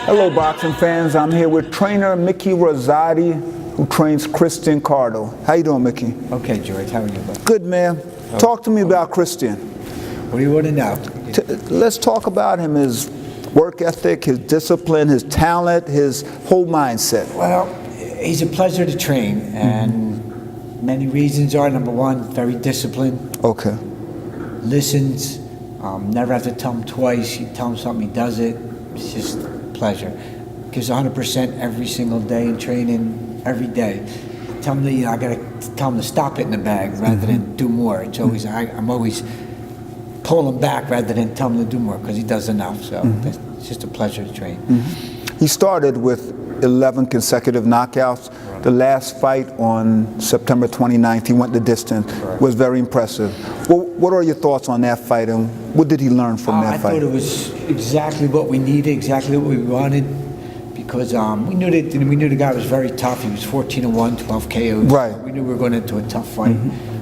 Hello, boxing fans. I'm here with trainer Mickey Rosati, who trains Christian Cardo. How you doing, Mickey? Okay, George. How are you, bud? Good, man. Talk to me about Christian. What do you want to know? Let's talk about him, his work ethic, his discipline, his talent, his whole mindset. Well, he's a pleasure to train, and many reasons are, number one, very disciplined. Okay. Listens. Never have to tell him twice. You tell him something, he does it. It's just pleasure. Gives 100% every single day in training, every day. Tell him that I gotta tell him to stop hitting the bag rather than do more. It's always I'm always pull him back rather than tell him to do more because he does enough. So it's just a pleasure to train. He started with 11 consecutive knockouts. Right. The last fight on September 29th, he went the distance. Right. Was very impressive. Well, what are your thoughts on that fight, and what did he learn from that fight? I thought it was exactly what we needed, exactly what we wanted, because we knew the guy was very tough. He was 14-1, 12 KOs. Right. We knew we were going into a tough fight.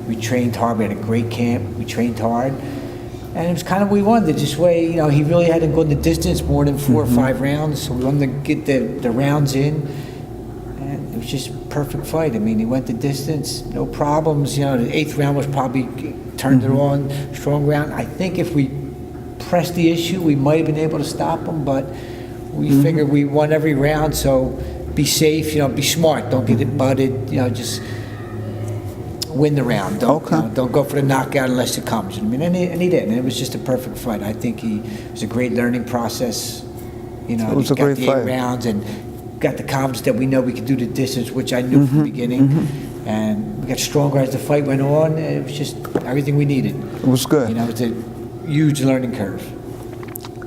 We trained hard. We had a great camp. We trained hard. And it was kind of what we wanted. This way, he really hadn't gone the distance more than 4 or 5 rounds, so we wanted to get the rounds in. And it was just a perfect fight. I mean, he went the distance, no problems. The 8th round was probably turned it on, strong round. I think if we pressed the issue, we might have been able to stop him, but we figured we won every round, so be safe, be smart. Don't get it butted, just win the round. Don't go for the knockout unless it comes. And he didn't. It was just a perfect fight. I think it was a great learning process. It was a great fight. 8 rounds and got the confidence that we know we could do the distance, which I knew from the beginning. And we got stronger as the fight went on. It was just everything we needed. It was good. It was a huge learning curve.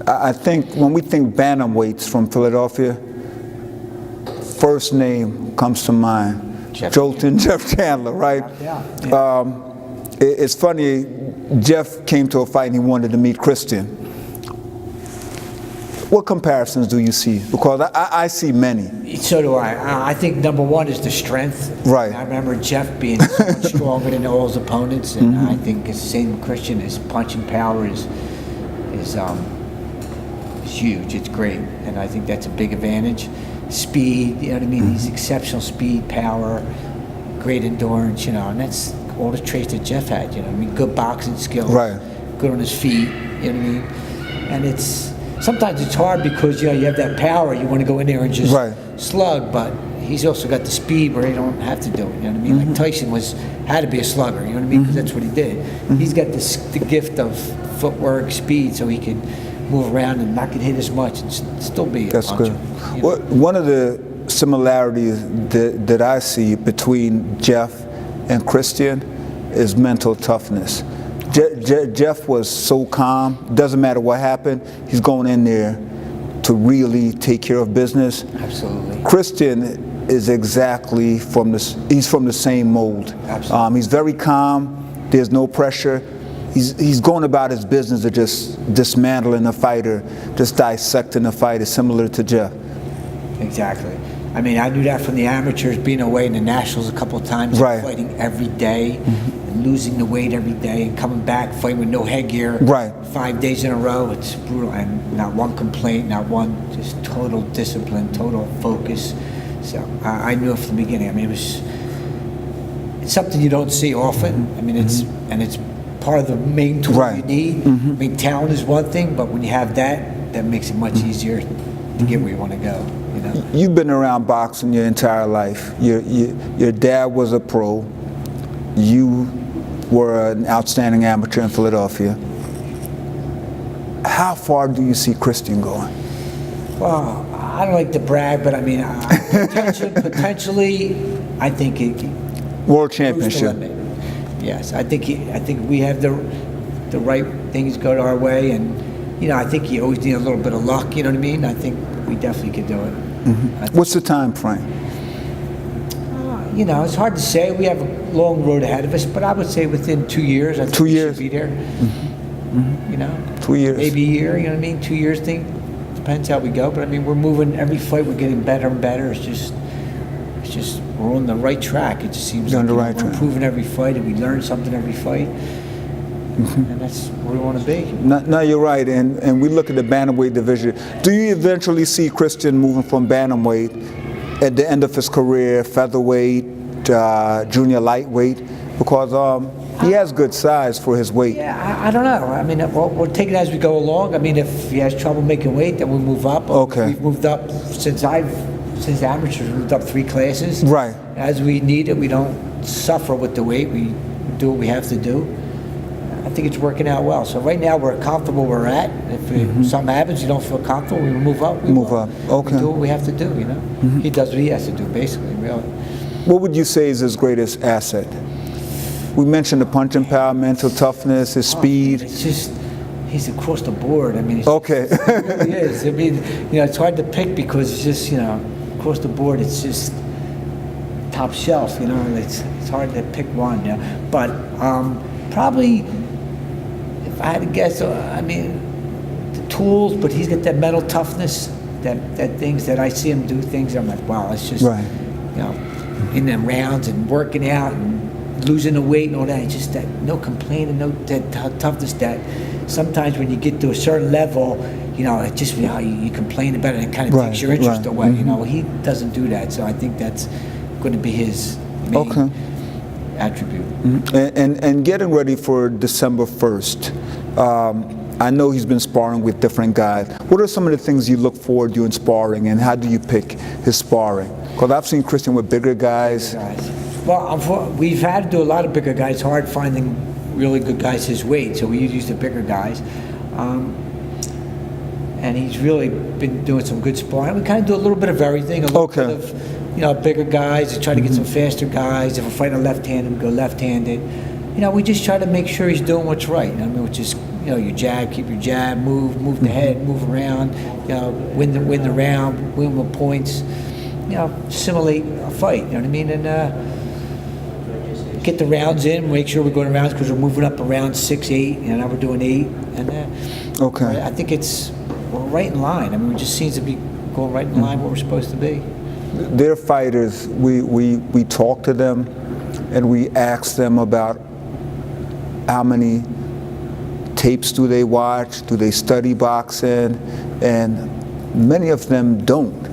I think when we think bantamweights from Philadelphia, first name comes to mind. Jeff Chandler, right? Yeah. It's funny, Jeff came to a fight and he wanted to meet Christian. What comparisons do you see? Because I see many. So do I. I think number one is the strength. Right. I remember Jeff being so much stronger than all his opponents, and I think the same Christian, his punching power is huge. It's great, and I think that's a big advantage. Speed, He's exceptional speed, power, great endurance, and that's all the traits that Jeff had, good boxing skills, right. Good on his feet, And sometimes it's hard because, you have that power, you want to go in there and just slug, but he's also got the speed where he don't have to do it, Like Tyson had to be a slugger, because that's what he did. He's got the gift of footwork, speed, so he could move around and not get hit as much and still be a puncher. Good. Well, one of the similarities that I see between Jeff and Christian is mental toughness. Jeff was so calm. Doesn't matter what happened, he's going in there to really take care of business. Absolutely. Christian is exactly he's from the same mold. Absolutely. He's very calm. There's no pressure. He's going about his business of just dismantling a fighter, just dissecting a fighter, similar to Jeff. Exactly. I knew that from the amateurs, being away in the nationals a couple of times, fighting every day, and losing the weight every day, and coming back fighting with no headgear, 5 days in a row. It's brutal, and not one complaint, not one, just total discipline, total focus. So I knew it from the beginning. It's something you don't see often. It's part of the main tool you need. Talent is one thing, but when you have that makes it much easier to get where you want to go. You've been around boxing your entire life. Your dad was a pro. You were an outstanding amateur in Philadelphia. How far do you see Christian going? Well, I don't like to brag, but potentially, I think World championship. Yes, I think we have the right things go our way, and I think you always need a little bit of luck. I think we definitely could do it. What's the time frame? It's hard to say. We have a long road ahead of us, but I would say within 2 years, I think 2 we years should be there. 2 years, maybe a year. 2 years thing. depends how we go. But I mean, we're moving every fight. We're getting better and better. It's just we're on the right track. It just seems like we're improving every fight, and we learn something every fight. And that's where we want to be. No, you're right. And we look at the bantamweight division. Do you eventually see Christian moving from bantamweight at the end of his career, featherweight, junior lightweight? Because he has good size for his weight. Yeah, I don't know. I mean, we'll take it as we go along. I mean, if he has trouble making weight, then we move up. Okay. We've moved up since amateurs, we moved up 3 classes. Right. As we need it, we don't suffer with the weight. We do what we have to do. I think it's working out well. So right now we're comfortable where we're at. If something happens, you don't feel comfortable, we move up. We move up. Okay. We do what we have to do, you know. He does what he has to do, basically, really. What would you say is his greatest asset? We mentioned the punching power, mental toughness, his speed. It's just, he's across the board. I mean, it's Okay. it really is. I mean, you know, it's hard to pick because it's just, you know, across the board, it's just top shelf, you know. It's hard to pick one, yeah. But probably, if I had to guess, I mean, the tools, but he's got that mental toughness, that things that I see him do things, I'm like, wow, it's just, right. You know, in them rounds and working out and losing the weight and all that, it's just that no complaining, no that toughness that sometimes when you get to a certain level, you know, it just, you know, you complain about it and it kind of takes your interest away, you know. He doesn't do that, so I think that's going to be his main attribute. And getting ready for December 1st, I know he's been sparring with different guys. What are some of the things you look for doing sparring, and how do you pick his sparring? Because I've seen Christian with bigger guys. Well, we've had to do a lot of bigger guys. It's hard finding really good guys his weight, so we use the bigger guys. And he's really been doing some good sparring. We kind of do a little bit of everything. A little bit of, you know, bigger guys. We try to get some faster guys. If we're fighting left-handed, we go left-handed. You know, we just try to make sure he's doing what's right. I mean, which is, you know, your jab, keep your jab, move the head, move around. You know, win the round, win with points. You know, simulate a fight. You know what I mean? And get the rounds in, make sure we're going rounds because we're moving up around 6, 8, and now we're doing 8. And I think we're right in line. I mean, it just seems to be going right in line where we're supposed to be. They're fighters. We talk to them and we ask them about how many tapes do they watch, do they study boxing, and many of them don't.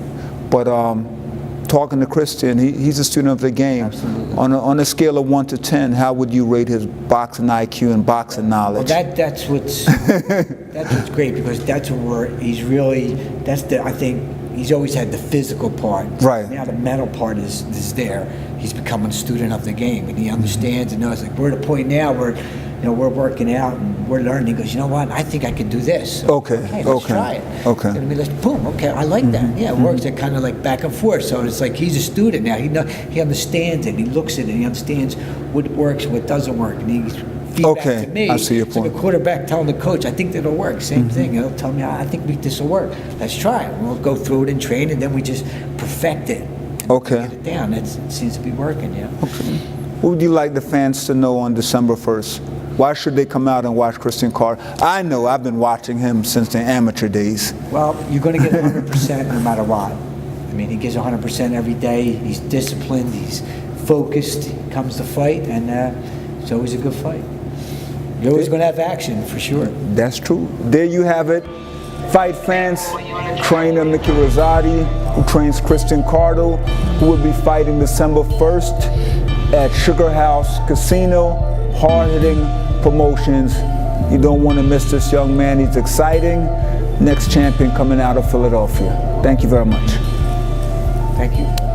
But talking to Christian, he's a student of the game. Absolutely. On a scale of 1 to 10, how would you rate his boxing IQ and boxing knowledge? Well, that's what's great, because that's where he's really. I think he's always had the physical part. Right. Now the mental part is there. He's becoming a student of the game, and he understands and knows. Like, we're at a point now where, you know, we're working out and we're learning. He goes, you know what? I think I can do this. So, let's try it. Okay. I mean, let's boom. Okay, I like that. Yeah, it works. It kind of like back and forth. So it's like he's a student now. He understands it. He looks at it. He understands what works, what doesn't work, and he's feedback to me. I see your point. It's like a quarterback telling the coach, I think that'll work. Same thing. He'll tell me, I think this will work. Let's try it. We'll go through it and train, and then we just perfect it. Get it down. It seems to be working, yeah. Okay. What would you like the fans to know on December 1st? Why should they come out and watch Christian Carter? I know I've been watching him since the amateur days. Well, you're going to get 100% no matter what. I mean, he gives 100% every day. He's disciplined. He's focused. He comes to fight, and it's always a good fight. You're always going to have action, for sure. That's true. There you have it. Fight fans, trainer Mickey Rosati, who trains Christian Carter, who will be fighting December 1st at Sugar House Casino, hard-hitting promotions. You don't want to miss this young man. He's exciting. Next champion coming out of Philadelphia. Thank you very much. Thank you.